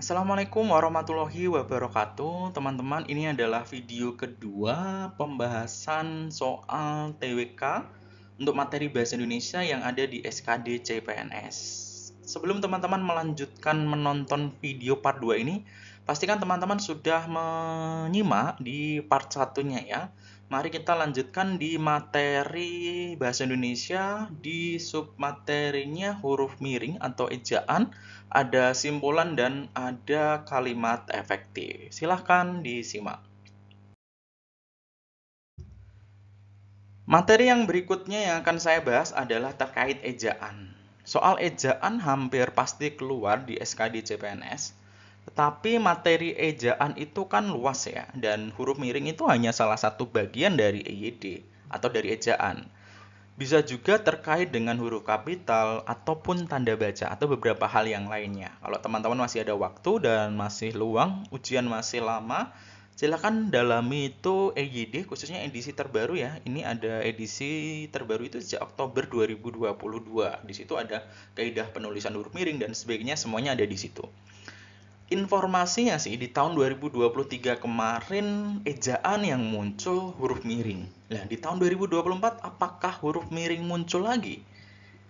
Assalamualaikum warahmatullahi wabarakatuh. Teman-teman, ini adalah video kedua pembahasan soal TWK untuk materi Bahasa Indonesia yang ada di SKD CPNS. Sebelum teman-teman melanjutkan menonton video part 2 ini, pastikan teman-teman sudah menyimak di part 1-nya ya. Mari kita lanjutkan di materi Bahasa Indonesia di submaterinya huruf miring atau ejaan, ada simpulan dan ada kalimat efektif. Silahkan disimak. Materi yang berikutnya yang akan saya bahas adalah terkait ejaan. Soal ejaan hampir pasti keluar di SKD CPNS, tetapi materi ejaan itu kan luas ya, dan huruf miring itu hanya salah satu bagian dari EYD atau dari ejaan. Bisa juga terkait dengan huruf kapital ataupun tanda baca atau beberapa hal yang lainnya. Kalau teman-teman masih ada waktu dan masih luang, ujian masih lama, silakan dalami itu EYD khususnya edisi terbaru ya. Ini ada edisi terbaru itu sejak Oktober 2022. Di situ ada kaidah penulisan huruf miring dan sebagainya, semuanya ada di situ. Informasinya sih di tahun 2023 kemarin ejaan yang muncul huruf miring. Nah, di tahun 2024 apakah huruf miring muncul lagi?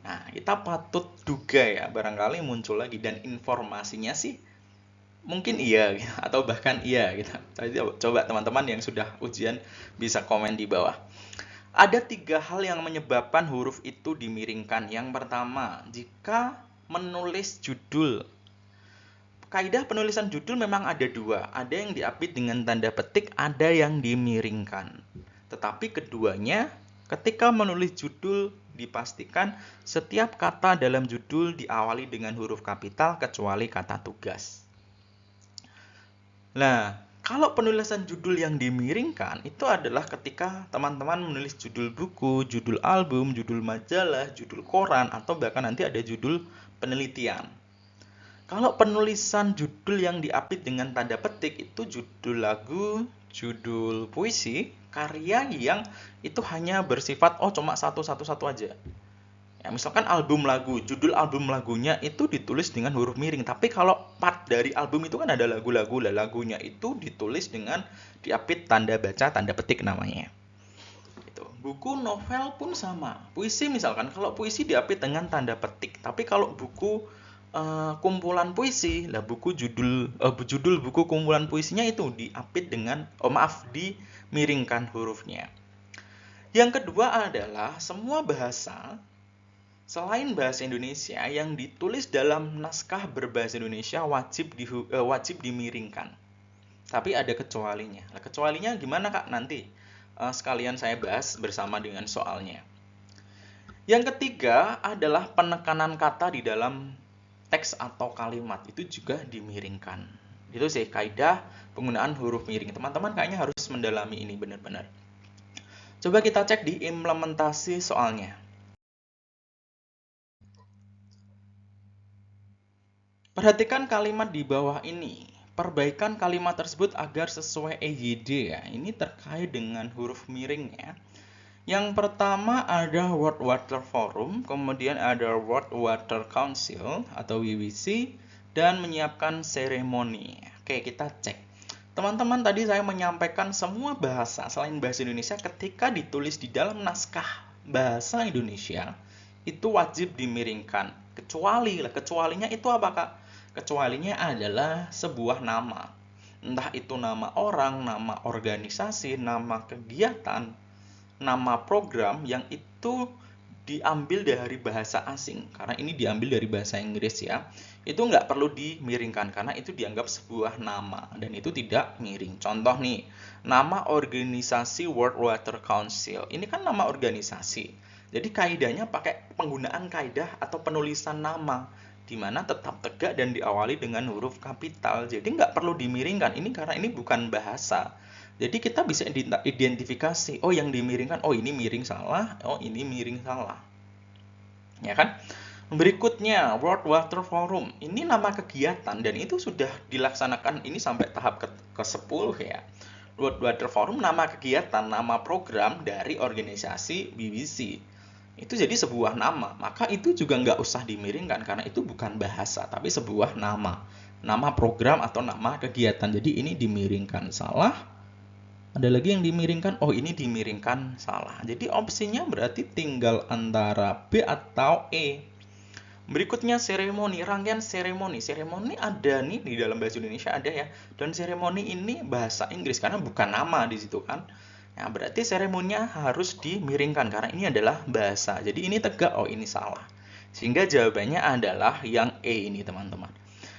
Nah, kita patut duga ya, barangkali muncul lagi dan informasinya sih mungkin iya atau bahkan iya gitu. Coba teman-teman yang sudah ujian bisa komen di bawah. Ada 3 hal yang menyebabkan huruf itu dimiringkan. Yang pertama, jika menulis judul. Kaidah penulisan judul memang ada 2. Ada yang diapit dengan tanda petik, ada yang dimiringkan. Tetapi keduanya, ketika menulis judul, dipastikan setiap kata dalam judul diawali dengan huruf kapital kecuali kata tugas. Nah, kalau penulisan judul yang dimiringkan, itu adalah ketika teman-teman menulis judul buku, judul album, judul majalah, judul koran, atau bahkan nanti ada judul penelitian. Kalau penulisan judul yang diapit dengan tanda petik itu judul lagu, judul puisi, karya yang itu hanya bersifat cuma satu aja. Ya, misalkan album lagu, judul album lagunya itu ditulis dengan huruf miring. Tapi kalau part dari album itu kan ada lagu-lagu, lagunya itu ditulis dengan diapit tanda baca, tanda petik namanya. Buku novel pun sama. Puisi misalkan, kalau puisi diapit dengan tanda petik. Tapi kalau buku kumpulan puisi, lah judul buku kumpulan puisinya itu diapit dengan dimiringkan hurufnya. Yang kedua adalah semua bahasa selain bahasa Indonesia yang ditulis dalam naskah berbahasa Indonesia wajib dimiringkan. Tapi ada kecualinya. Nah, kecualinya gimana Kak? Nanti sekalian saya bahas bersama dengan soalnya. Yang ketiga adalah penekanan kata di dalam teks atau kalimat itu juga dimiringkan. Itu sih kaidah penggunaan huruf miring. Teman-teman kayaknya harus mendalami ini benar-benar. Coba kita cek di implementasi soalnya. Perhatikan kalimat di bawah ini. Perbaikan kalimat tersebut agar sesuai EYD ya. Ini terkait dengan huruf miringnya. Yang pertama ada World Water Forum, kemudian ada World Water Council atau WWC, dan menyiapkan seremoni. Oke, kita cek. Teman-teman, tadi saya menyampaikan semua bahasa selain bahasa Indonesia ketika ditulis di dalam naskah bahasa Indonesia itu wajib dimiringkan. Kecualinya itu apa, Kak? Kecualinya adalah sebuah nama. Entah itu nama orang, nama organisasi, nama kegiatan, nama program yang itu diambil dari bahasa asing. Karena ini diambil dari bahasa Inggris ya. Itu nggak perlu dimiringkan karena itu dianggap sebuah nama dan itu tidak miring. Contoh nih, nama organisasi World Water Council. Ini kan nama organisasi. Jadi kaidahnya pakai penggunaan kaidah atau penulisan nama di mana tetap tegak dan diawali dengan huruf kapital. Jadi nggak perlu dimiringkan. Ini karena ini bukan bahasa. Jadi kita bisa identifikasi, yang dimiringkan, ini miring salah, ini miring salah. Ya kan? Berikutnya, World Water Forum. Ini nama kegiatan dan itu sudah dilaksanakan ini sampai tahap ke-10 ya. World Water Forum nama kegiatan, nama program dari organisasi BBC. Itu jadi sebuah nama. Maka itu juga nggak usah dimiringkan karena itu bukan bahasa, tapi sebuah nama. nama program atau nama kegiatan. Jadi ini dimiringkan salah. Ada lagi yang dimiringkan, oh ini dimiringkan salah. Jadi opsinya berarti tinggal antara B atau E. Berikutnya seremoni, rangkaian seremoni. Seremoni ada nih di dalam bahasa Indonesia ada ya. Dan seremoni ini bahasa Inggris karena bukan nama di situ kan. Nah, berarti seremoninya harus dimiringkan karena ini adalah bahasa. Jadi ini tegak, oh ini salah. Sehingga jawabannya adalah yang E ini, teman-teman.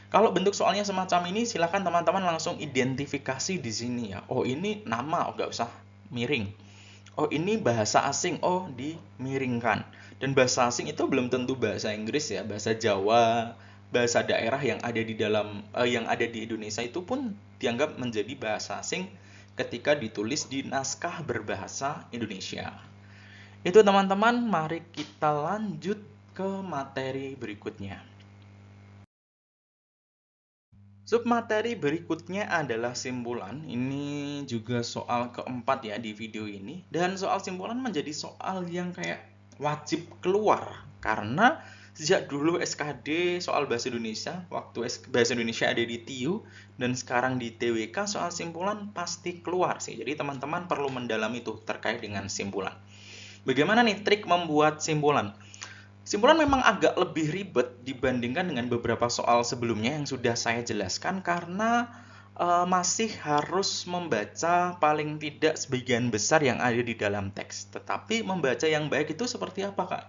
Kalau bentuk soalnya semacam ini, silakan teman-teman langsung identifikasi di sini ya. Oh ini nama, oh nggak usah miring. Oh ini bahasa asing, oh dimiringkan. Dan bahasa asing itu belum tentu bahasa Inggris ya, bahasa Jawa, bahasa daerah yang ada di yang ada di Indonesia itu pun dianggap menjadi bahasa asing ketika ditulis di naskah berbahasa Indonesia. Itu teman-teman, mari kita lanjut ke materi berikutnya. Submateri berikutnya adalah simpulan. Ini juga soal keempat ya di video ini. Dan soal simpulan menjadi soal yang kayak wajib keluar. Karena sejak dulu SKD soal bahasa Indonesia, waktu bahasa Indonesia ada di TIU, dan sekarang di TWK soal simpulan pasti keluar sih. Jadi teman-teman perlu mendalami itu terkait dengan simpulan. Bagaimana nih trik membuat simpulan? Simpulan memang agak lebih ribet dibandingkan dengan beberapa soal sebelumnya yang sudah saya jelaskan karena masih harus membaca paling tidak sebagian besar yang ada di dalam teks. Tetapi membaca yang baik itu seperti apa, Kak?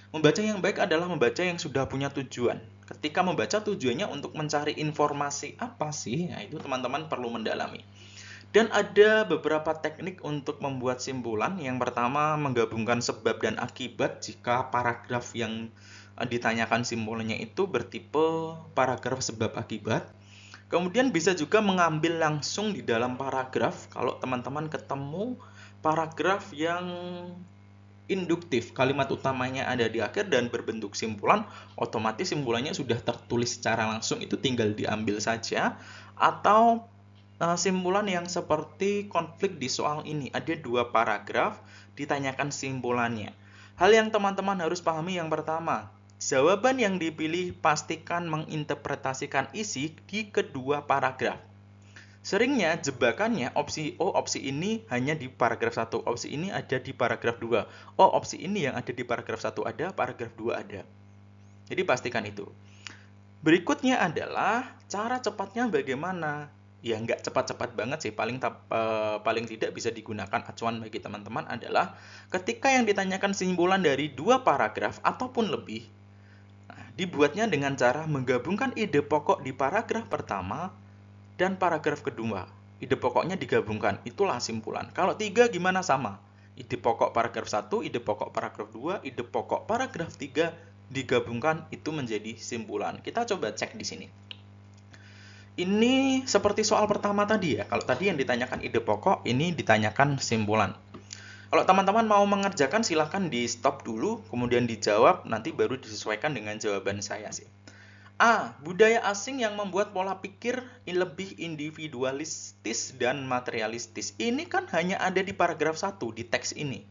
Membaca yang baik adalah membaca yang sudah punya tujuan. Ketika membaca tujuannya untuk mencari informasi apa sih? Nah, itu teman-teman perlu mendalami. Dan ada beberapa teknik untuk membuat simpulan. Yang pertama, menggabungkan sebab dan akibat jika paragraf yang ditanyakan simpulannya itu bertipe paragraf sebab akibat. Kemudian bisa juga mengambil langsung di dalam paragraf kalau teman-teman ketemu paragraf yang induktif, kalimat utamanya ada di akhir dan berbentuk simpulan, otomatis simpulannya sudah tertulis secara langsung, itu tinggal diambil saja. Atau simpulan yang seperti konflik di soal ini, ada 2 paragraf, ditanyakan simpulannya. Hal yang teman-teman harus pahami yang pertama, jawaban yang dipilih pastikan menginterpretasikan isi di kedua paragraf. Seringnya jebakannya opsi ini hanya di paragraf 1, opsi ini ada di paragraf 2. Oh, opsi ini yang ada di paragraf 1 ada, paragraf 2 ada. Jadi pastikan itu. Berikutnya adalah cara cepatnya bagaimana? Ya nggak cepat-cepat banget sih, paling tidak bisa digunakan acuan bagi teman-teman adalah ketika yang ditanyakan simpulan dari 2 paragraf ataupun lebih, dibuatnya dengan cara menggabungkan ide pokok di paragraf pertama dan paragraf kedua. Ide pokoknya digabungkan, itulah simpulan. Kalau 3 gimana sama? Ide pokok paragraf 1, ide pokok paragraf 2, ide pokok paragraf 3 digabungkan, itu menjadi simpulan. Kita coba cek di sini. Ini seperti soal pertama tadi ya. Kalau tadi yang ditanyakan ide pokok, ini ditanyakan simpulan. Kalau teman-teman mau mengerjakan silahkan di stop dulu, kemudian dijawab, nanti baru disesuaikan dengan jawaban saya sih. A. Budaya asing yang membuat pola pikir lebih individualistis dan materialistis. Ini kan hanya ada di paragraf 1 di teks ini.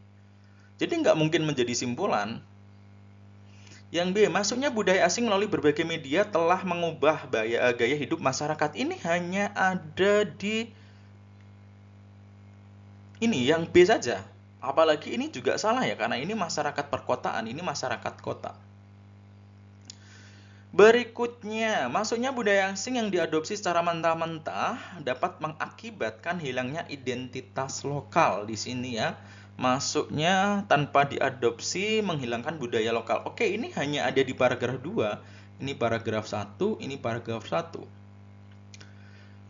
Jadi nggak mungkin menjadi simpulan. Yang B, masuknya budaya asing melalui berbagai media telah mengubah gaya hidup masyarakat. Ini hanya ada di ini, yang B saja. Apalagi ini juga salah ya, karena ini masyarakat perkotaan, ini masyarakat kota. Berikutnya, masuknya budaya asing yang diadopsi secara mentah-mentah dapat mengakibatkan hilangnya identitas lokal di sini ya. Masuknya tanpa diadopsi menghilangkan budaya lokal. Oke, ini hanya ada di paragraf 2. Ini paragraf 1, ini paragraf 1.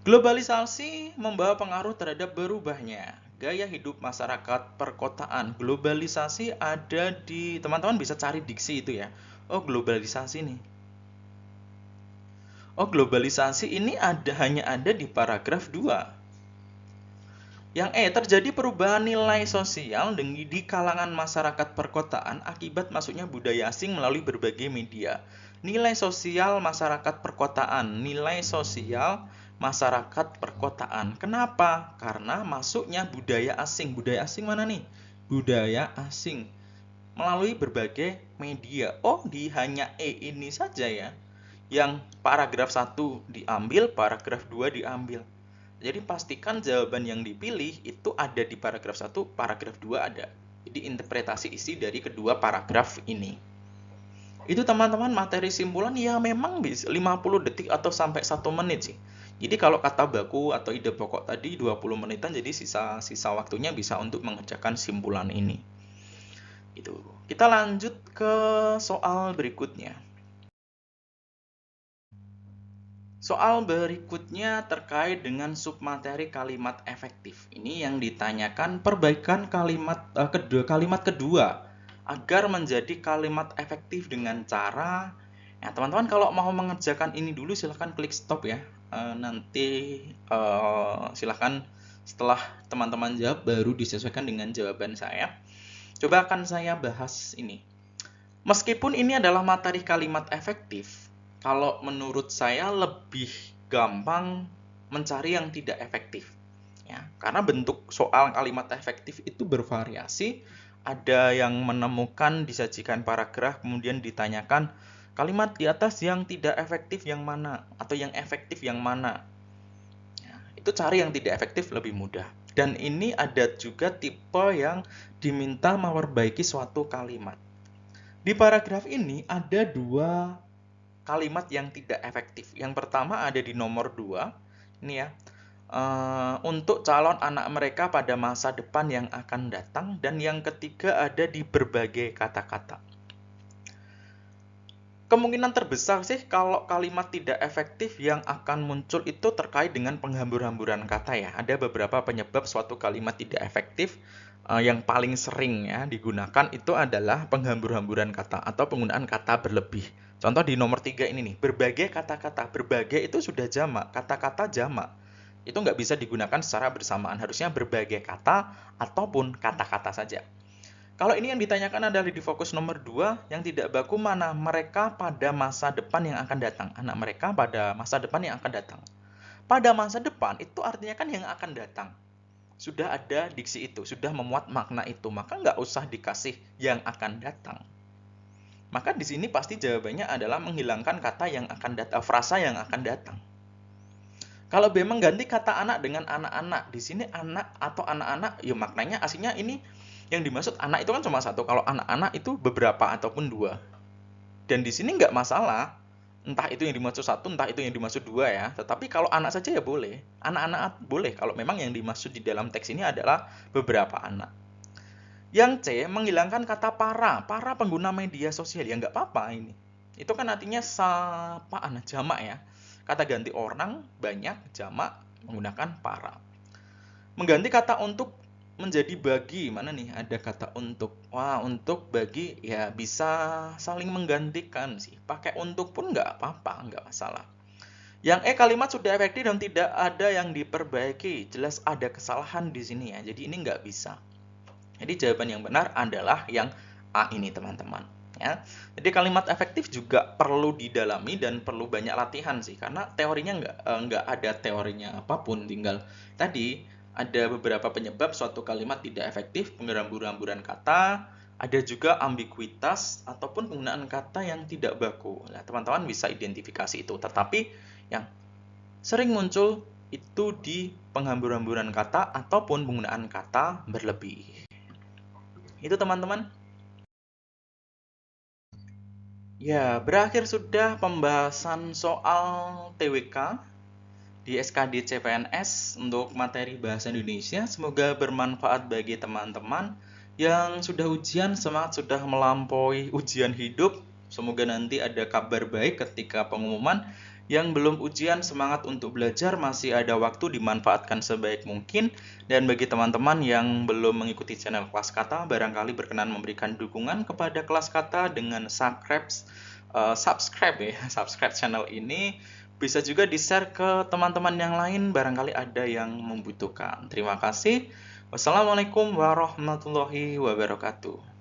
Globalisasi membawa pengaruh terhadap berubahnya gaya hidup masyarakat perkotaan. Globalisasi ada di, teman-teman bisa cari diksi itu ya. Oh, globalisasi nih. Oh, globalisasi ini hanya ada di paragraf 2. Yang E, terjadi perubahan nilai sosial di kalangan masyarakat perkotaan akibat masuknya budaya asing melalui berbagai media. Nilai sosial masyarakat perkotaan, nilai sosial masyarakat perkotaan. Kenapa? Karena masuknya budaya asing. Budaya asing mana nih? Budaya asing melalui berbagai media. Oh, di hanya E ini saja ya. Yang paragraf 1 diambil, paragraf 2 diambil. Jadi pastikan jawaban yang dipilih itu ada di paragraf 1, paragraf 2 ada. Jadi interpretasi isi dari kedua paragraf ini. Itu teman-teman materi simpulan ya memang bisa 50 detik atau sampai 1 menit sih. Jadi kalau kata baku atau ide pokok tadi 20 menitan, jadi sisa waktunya bisa untuk mengerjakan simpulan ini. Itu. Kita lanjut ke soal berikutnya. Soal berikutnya terkait dengan submateri kalimat efektif. Ini yang ditanyakan perbaikan kalimat kedua agar menjadi kalimat efektif dengan cara. Ya, teman-teman kalau mau mengerjakan ini dulu silahkan klik stop ya. Nanti silahkan setelah teman-teman jawab baru disesuaikan dengan jawaban saya. Coba akan saya bahas ini. Meskipun ini adalah materi kalimat efektif, kalau menurut saya lebih gampang mencari yang tidak efektif. Ya, karena bentuk soal kalimat efektif itu bervariasi. Ada yang menemukan disajikan paragraf, kemudian ditanyakan kalimat di atas yang tidak efektif yang mana, atau yang efektif yang mana. Ya, itu cari yang tidak efektif lebih mudah. Dan ini ada juga tipe yang diminta memperbaiki suatu kalimat. Di paragraf ini ada 2 kalimat yang tidak efektif. Yang pertama ada di nomor 2, ini ya, untuk calon anak mereka pada masa depan yang akan datang, dan yang ketiga ada di berbagai kata-kata. Kemungkinan terbesar sih kalau kalimat tidak efektif yang akan muncul itu terkait dengan penghambur-hamburan kata ya. Ada beberapa penyebab suatu kalimat tidak efektif. Yang paling sering ya digunakan itu adalah penghambur-hamburan kata atau penggunaan kata berlebih. Contoh di nomor 3 ini nih, berbagai kata-kata. Berbagai itu sudah jamak, kata-kata jamak. Itu nggak bisa digunakan secara bersamaan. Harusnya berbagai kata ataupun kata-kata saja. Kalau ini yang ditanyakan adalah di fokus nomor 2, yang tidak baku mana? Mereka pada masa depan yang akan datang. Anak mereka pada masa depan yang akan datang. Pada masa depan itu artinya kan yang akan datang. Sudah ada diksi itu, sudah memuat makna itu, maka nggak usah dikasih yang akan datang. Maka di sini pasti jawabannya adalah menghilangkan kata yang akan datang, frasa yang akan datang. Kalau B mengganti kata anak dengan anak-anak, di sini anak atau anak-anak, ya maknanya aslinya ini yang dimaksud anak itu kan cuma satu. Kalau anak-anak itu beberapa ataupun 2. Dan di sini nggak masalah, entah itu yang dimaksud 1, entah itu yang dimaksud 2 ya. Tetapi kalau anak saja ya boleh. Anak-anak boleh kalau memang yang dimaksud di dalam teks ini adalah beberapa anak. Yang C, menghilangkan kata para. Para pengguna media sosial. Ya nggak apa-apa ini. Itu kan artinya sapaan, jamak ya. Kata ganti orang, banyak, jamak, menggunakan para. Mengganti kata untuk menjadi bagi. Mana nih ada kata untuk. Wah, untuk bagi ya bisa saling menggantikan sih. Pakai untuk pun nggak apa-apa, nggak masalah. Yang E, kalimat sudah efektif dan tidak ada yang diperbaiki. Jelas ada kesalahan di sini ya. Jadi ini nggak bisa. Jadi jawaban yang benar adalah yang A ini teman-teman. Ya. Jadi kalimat efektif juga perlu didalami dan perlu banyak latihan sih, karena teorinya nggak ada teorinya apapun, tinggal tadi ada beberapa penyebab suatu kalimat tidak efektif, penghambur-hamburan kata, ada juga ambiguitas ataupun penggunaan kata yang tidak baku. Nah, teman-teman bisa identifikasi itu, tetapi yang sering muncul itu di penghambur-hamburan kata ataupun penggunaan kata berlebih. Itu teman-teman. Ya, berakhir sudah pembahasan soal TWK di SKD CPNS untuk materi Bahasa Indonesia. Semoga bermanfaat bagi teman-teman yang sudah ujian, semangat sudah melampaui ujian hidup. Semoga nanti ada kabar baik ketika pengumuman. Yang belum ujian, semangat untuk belajar, masih ada waktu, dimanfaatkan sebaik mungkin. Dan bagi teman-teman yang belum mengikuti channel Kelas Kata, barangkali berkenan memberikan dukungan kepada Kelas Kata dengan subscribe channel ini. Bisa juga di-share ke teman-teman yang lain, barangkali ada yang membutuhkan. Terima kasih. Wassalamualaikum warahmatullahi wabarakatuh.